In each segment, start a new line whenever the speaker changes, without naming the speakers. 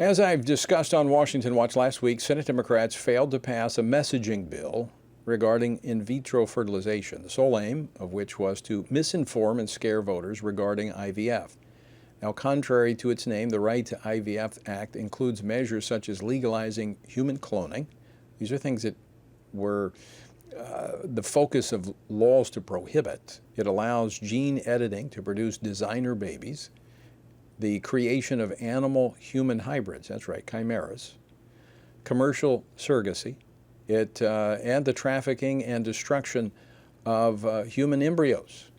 As I've discussed on Washington Watch last week, Senate Democrats failed to pass a messaging bill regarding in vitro fertilization, the sole aim of which was to misinform and scare voters regarding IVF. Now, contrary to its name, the Right to IVF Act includes measures such as legalizing human cloning. These are things that were the focus of laws to prohibit. It allows gene editing to produce designer babies, the creation of animal-human hybrids, that's right, chimeras, commercial surrogacy, and the trafficking and destruction of human embryos.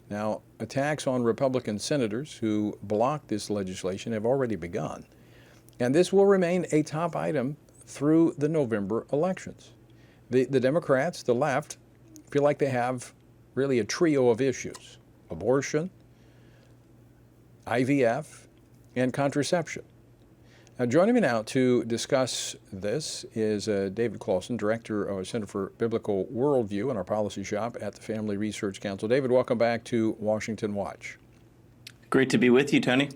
Now, attacks on Republican senators who blocked this legislation have already begun, and this will remain a top item through the November elections. The Democrats, the left, feel like they have really a trio of issues: abortion, IVF, and contraception. Now, joining me now to discuss this is David Closson, Director of Center for Biblical Worldview in our policy shop at the Family Research Council. David, welcome back to Washington Watch.
Great to be with you, Tony.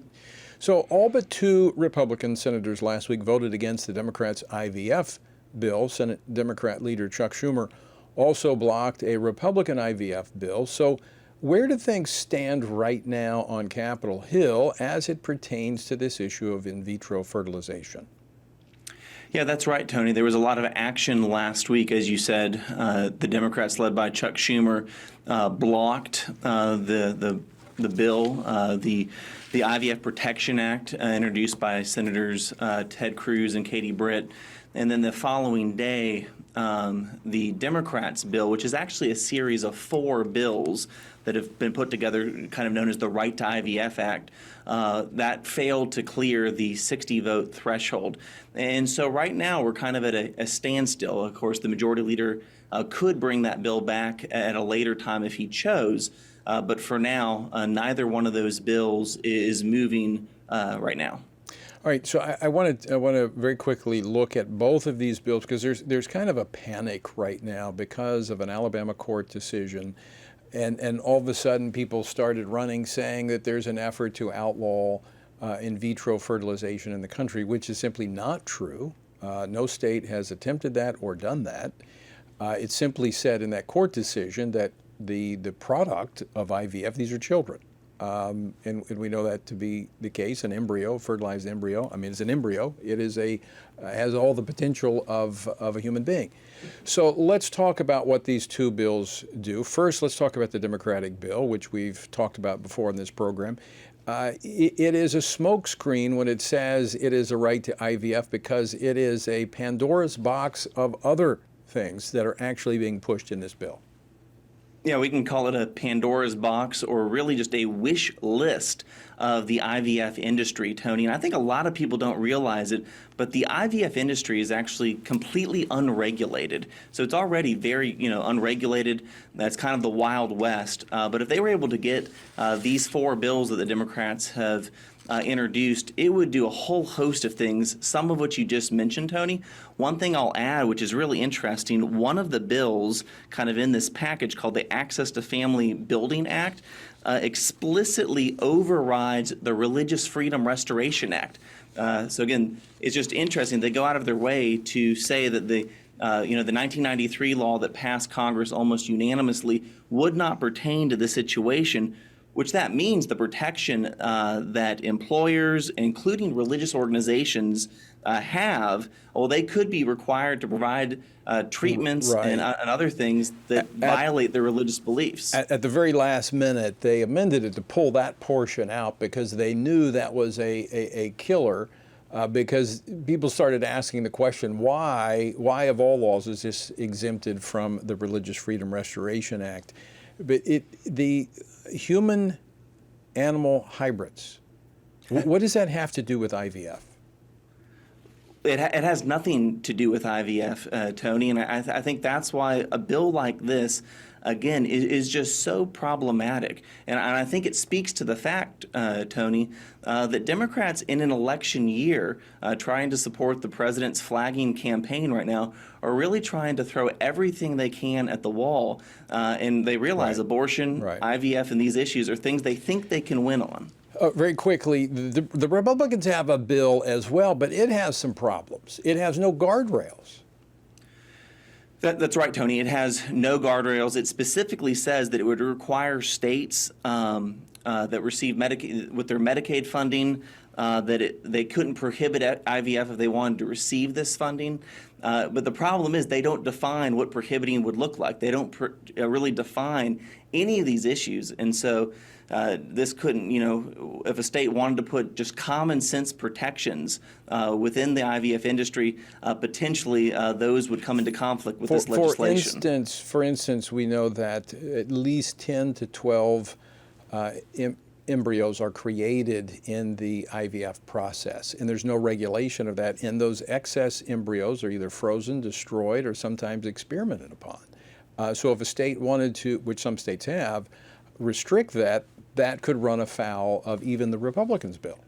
So all but two Republican senators last week voted against the Democrats' IVF bill. Senate Democrat leader Chuck Schumer also blocked a Republican IVF bill. So where do things stand right now on Capitol Hill as it pertains to this issue of in vitro fertilization?
Yeah, that's right, Tony. There was a lot of action last week, as you said. The Democrats, led by Chuck Schumer, blocked the bill, the IVF Protection Act, introduced by Senators Ted Cruz and Katie Britt. And then the following day, the Democrats' bill, which is actually a series of 4 bills that have been put together, kind of known as the Right to IVF Act, that failed to clear the 60-vote threshold. And so right now we're kind of at a standstill. Of course, the majority leader could bring that bill back at a later time if he chose. But for now, neither one of those bills is moving right now.
All right, so I want to very quickly look at both of these bills because there's kind of a panic right now because of an Alabama court decision, and all of a sudden people started running saying that there's an effort to outlaw in vitro fertilization in the country, which is simply not true. No state has attempted that or done that. It simply said in that court decision that the product of IVF, these are children. And we know that to be the case. An embryo, fertilized embryo, I mean, it's an embryo. It is has all the potential of a human being. So let's talk about what these two bills do. First, let's talk about the Democratic bill, which we've talked about before in this program. It is a smokescreen when it says it is a right to IVF because it is a Pandora's box of other things that are actually being pushed in this bill.
Yeah, we can call it a Pandora's box or really just a wish list of the IVF industry, Tony. And I think a lot of people don't realize it, but the IVF industry is actually completely unregulated. So it's already very, unregulated. That's kind of the Wild West. But if they were able to get these 4 bills that the Democrats have introduced, it would do a whole host of things, some of which you just mentioned, Tony. One thing I'll add, which is really interesting, one of the bills kind of in this package called the Access to Family Building Act explicitly overrides the Religious Freedom Restoration Act. So again, it's just interesting. They go out of their way to say that the 1993 law that passed Congress almost unanimously would not pertain to this situation, which that means the protection that employers, including religious organizations, have, they could be required to provide treatments and other things that violate their religious beliefs.
At the very last minute, they amended it to pull that portion out because they knew that was a killer. Because people started asking the question, why of all laws is this exempted from the Religious Freedom Restoration Act? But the human-animal hybrids, what does that have to do with IVF?
It has nothing to do with IVF, Tony, and I think that's why a bill like this, again, is just so problematic. And I think it speaks to the fact, Tony, that Democrats in an election year trying to support the president's flagging campaign right now are really trying to throw everything they can at the wall. And they realize abortion, IVF, and these issues are things they think they can win on.
Very quickly, the Republicans have a bill as well, but it has some problems. It has no guardrails.
That's right, Tony. It has no guardrails. It specifically says that it would require states that receive with their Medicaid funding they couldn't prohibit IVF if they wanted to receive this funding. But the problem is they don't define what prohibiting would look like. They don't really define any of these issues. And so this couldn't, if a state wanted to put just common sense protections within the IVF industry, potentially those would come into conflict with this legislation.
For instance, we know that at least 10 to 12 embryos are created in the IVF process, and there's no regulation of that. And those excess embryos are either frozen, destroyed, or sometimes experimented upon. So if a state wanted to, which some states have, restrict that, that could run afoul of even the Republicans' bill.